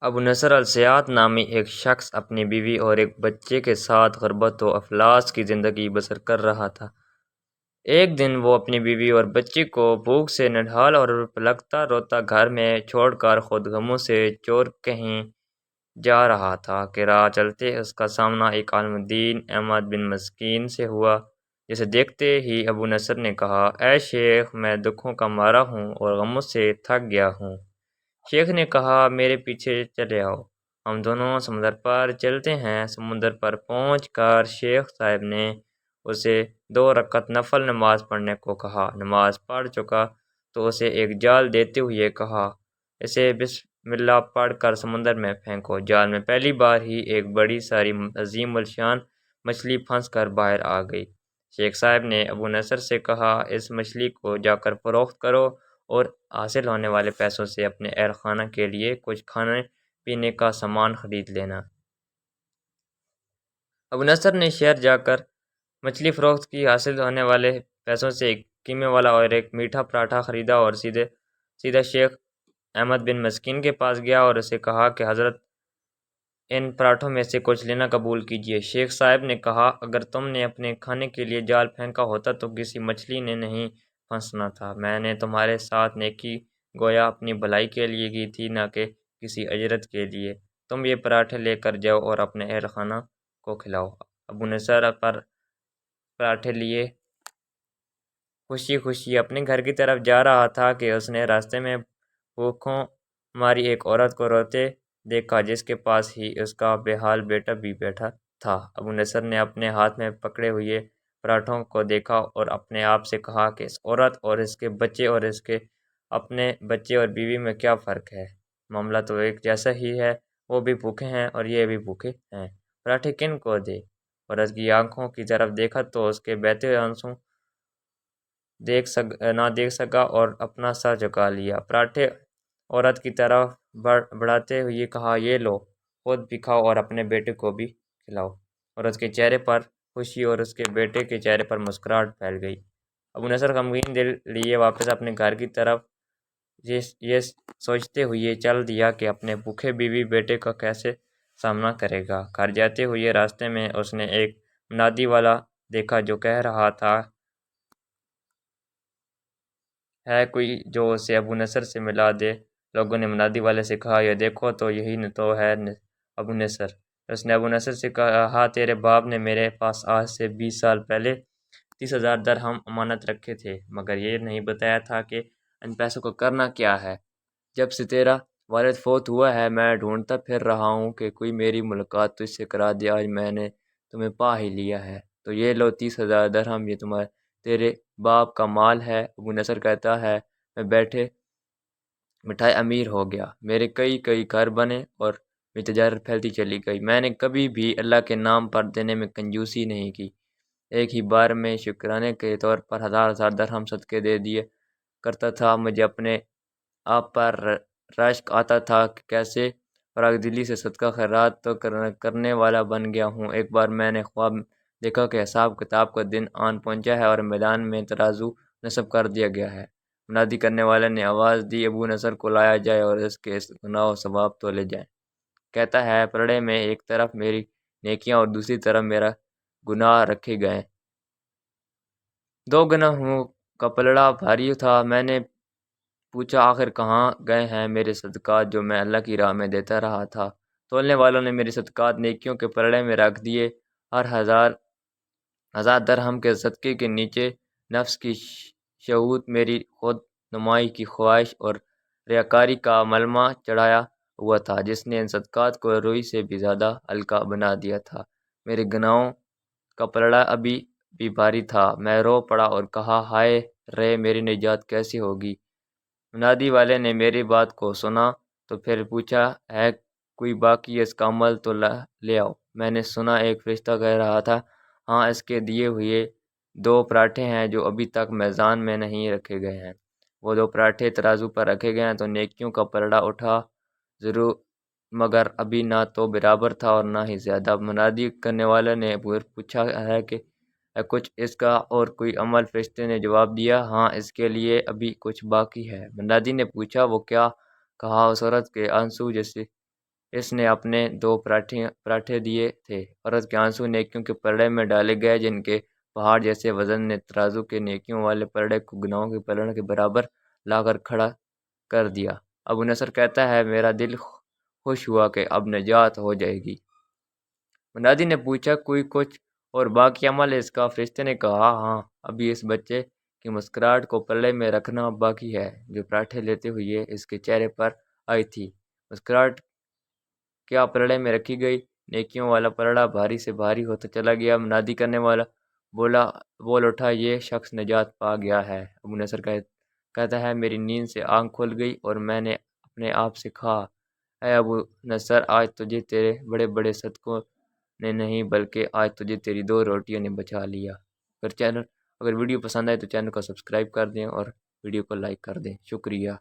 ابو نصر السیاط نامی ایک شخص اپنی بیوی اور ایک بچے کے ساتھ غربت و افلاس کی زندگی بسر کر رہا تھا۔ ایک دن وہ اپنی بیوی اور بچے کو بھوک سے نڈھال اور پلکتا روتا گھر میں چھوڑ کر خود غموں سے چور کہیں جا رہا تھا کہ راہ چلتے اس کا سامنا ایک عالم دین احمد بن مسکین سے ہوا، جسے دیکھتے ہی ابو نصر نے کہا، اے شیخ، میں دکھوں کا مارا ہوں اور غموں سے تھک گیا ہوں۔ شیخ نے کہا، میرے پیچھے چلے آؤ، ہم دونوں سمندر پر چلتے ہیں۔ سمندر پر پہنچ کر شیخ صاحب نے اسے 2 رکعت نفل نماز پڑھنے کو کہا۔ نماز پڑھ چکا تو اسے ایک جال دیتے ہوئے کہا، اسے بسم اللہ پڑھ کر سمندر میں پھینکو۔ جال میں پہلی بار ہی ایک بڑی ساری عظیم الشان مچھلی پھنس کر باہر آ گئی۔ شیخ صاحب نے ابو نصر سے کہا، اس مچھلی کو جا کر فروخت کرو اور حاصل ہونے والے پیسوں سے اپنے اہل خانہ کے لیے کچھ کھانے پینے کا سامان خرید لینا۔ ابو نصر نے شہر جا کر مچھلی فروخت کی، حاصل ہونے والے پیسوں سے ایک قیمے والا اور ایک میٹھا پراٹھا خریدا اور سیدھا شیخ احمد بن مسکین کے پاس گیا اور اسے کہا کہ حضرت، ان پراٹھوں میں سے کچھ لینا قبول کیجیے۔ شیخ صاحب نے کہا، اگر تم نے اپنے کھانے کے لیے جال پھینکا ہوتا تو کسی مچھلی نے نہیں پھنسنا تھا۔ میں نے تمہارے ساتھ نیکی گویا اپنی بھلائی کے لیے کی تھی، نہ کہ کسی اجرت کے لیے۔ تم یہ پراٹھے لے کر جاؤ اور اپنے اہل خانہ کو کھلاؤ۔ ابو نصر پر پراٹھے لیے خوشی خوشی اپنے گھر کی طرف جا رہا تھا کہ اس نے راستے میں بھوکوں ماری ایک عورت کو روتے دیکھا، جس کے پاس ہی اس کا بے حال بیٹا بھی بیٹھا تھا۔ ابو نصر نے اپنے ہاتھ میں پکڑے ہوئے پراٹھوں کو دیکھا اور اپنے آپ سے کہا کہ اس عورت اور اس کے بچے اور اس کے اپنے بچے اور بیوی میں کیا فرق ہے؟ معاملہ تو ایک جیسا ہی ہے، وہ بھی بھوکے ہیں اور یہ بھی بھوکے ہیں، پراٹھے کن کو دے؟ عورت کی آنکھوں کی طرف دیکھا تو اس کے بہتے ہوئے آنسو نہ دیکھ سکا اور اپنا سر جھکا لیا۔ پراٹھے عورت کی طرف بڑھاتے ہوئے کہا، یہ لو، خود بھی کھاؤ اور اپنے بیٹے کو بھی کھلاؤ۔ عورت کے چہرے پر خوشی اور اس کے بیٹے کے چہرے پر مسکراہٹ پھیل گئی۔ ابو نصر غمگین دل لیے واپس اپنے گھر کی طرف یہ سوچتے ہوئے چل دیا کہ اپنے بھوکے بیوی بیٹے کا کیسے سامنا کرے گا۔ گھر جاتے ہوئے راستے میں اس نے ایک منادی والا دیکھا جو کہہ رہا تھا، ہے کوئی جو اسے ابو نصر سے ملا دے؟ لوگوں نے منادی والے سے کہا، یہ دیکھو تو یہی تو ہے ابو نصر۔ اس نے ابو نصر سے کہا، تیرے باپ نے میرے پاس آج سے 20 سال پہلے 30,000 درہم امانت رکھے تھے، مگر یہ نہیں بتایا تھا کہ ان پیسوں کو کرنا کیا ہے۔ جب سے تیرا والد فوت ہوا ہے، میں ڈھونڈتا پھر رہا ہوں کہ کوئی میری ملاقات تجھ سے کرا دے۔ آج میں نے تمہیں پا ہی لیا ہے، تو یہ لو 30,000 درہم، یہ تیرے باپ کا مال ہے۔ ابو نصر کہتا ہے، میں بیٹھے مٹھائے امیر ہو گیا، میرے کئی گھر بنے اور میری تجارت پھیلتی چلی گئی۔ میں نے کبھی بھی اللہ کے نام پر دینے میں کنجوسی نہیں کی، ایک ہی بار میں شکرانے کے طور پر 1000 درہم صدقے دے دیا کرتا تھا۔ مجھے اپنے آپ پر رشک آتا تھا کہ کیسے فراغ دلی سے صدقہ خیرات تو کرنے والا بن گیا ہوں۔ ایک بار میں نے خواب دیکھا کہ حساب کتاب کا دن آن پہنچا ہے اور میدان میں ترازو نصب کر دیا گیا ہے۔ منادی کرنے والے نے آواز دی، ابو نصر کو لایا جائے اور اس کے گناہ و ثواب تولے جائیں۔ کہتا ہے، پلڑے میں ایک طرف میری نیکیاں اور دوسری طرف میرا گناہ رکھے گئے۔ 2 گناہوں کا پلڑا بھاری تھا۔ میں نے پوچھا، آخر کہاں گئے ہیں میرے صدقات جو میں اللہ کی راہ میں دیتا رہا تھا؟ تولنے والوں نے میرے صدقات نیکیوں کے پلڑے میں رکھ دیے۔ ہر 1000 درہم کے صدقے کے نیچے نفس کی شہوت، میری خود نمائی کی خواہش اور ریاکاری کا ملمہ چڑھایا ہوا تھا، جس نے ان صدقات کو روئی سے بھی زیادہ ہلکا بنا دیا تھا۔ میرے گناہوں کا پلڑا ابھی بھی بھاری تھا۔ میں رو پڑا اور کہا، ہائے رے، میری نجات کیسے ہوگی؟ منادی والے نے میری بات کو سنا تو پھر پوچھا، ہے کوئی باقی؟ اس کا عمل تو لے آؤ۔ میں نے سنا ایک فرشتہ کہہ رہا تھا، ہاں، اس کے دیے ہوئے 2 پراٹھے ہیں جو ابھی تک میزان میں نہیں رکھے گئے ہیں۔ وہ 2 پراٹھے ترازو پر رکھے گئے تو نیکیوں کا پلڑا اٹھا ضرور، مگر ابھی نہ تو برابر تھا اور نہ ہی زیادہ۔ منادی کرنے والے نے پوچھا ہے کہ ہے کچھ اس کا اور کوئی عمل؟ فرشتے نے جواب دیا، ہاں، اس کے لیے ابھی کچھ باقی ہے۔ منادی نے پوچھا، وہ کیا؟ کہا، اس عورت کے آنسو جیسے اس نے اپنے 2 پراٹھے دیے تھے۔ عورت کے آنسو نیکیوں کے پلڑے میں ڈالے گئے، جن کے پہاڑ جیسے وزن نے ترازو کے نیکیوں والے پلڑے کو گناہوں کے پلڑے کے برابر لا کر کھڑا کر دیا۔ ابو نصر کہتا ہے، میرا دل خوش ہوا کہ اب نجات ہو جائے گی۔ منادی نے پوچھا، کوئی کچھ اور باقی عمل ہے اس کا؟ فرشتے نے کہا، ہاں، ابھی اس بچے کی مسکراہٹ کو پلڑے میں رکھنا باقی ہے۔ جو پراٹھے لیتے ہوئے اس کے چہرے پر آئی تھی، مسکراہٹ کیا پلڑے میں رکھی گئی؟ نیکیوں والا پلڑا بھاری سے بھاری ہوتا چلا گیا۔ منادی کرنے والا بول اٹھا، یہ شخص نجات پا گیا ہے۔ ابو نصر کہتا ہے، میری نیند سے آنکھ کھل گئی اور میں نے اپنے آپ سے کہا، اے ابو نصر، آج تجھے تیرے بڑے بڑے صدقوں نے نہیں بلکہ آج تجھے تیری 2 روٹیوں نے بچا لیا۔ اگر ویڈیو پسند آئے تو چینل کو سبسکرائب کر دیں اور ویڈیو کو لائک کر دیں۔ شکریہ۔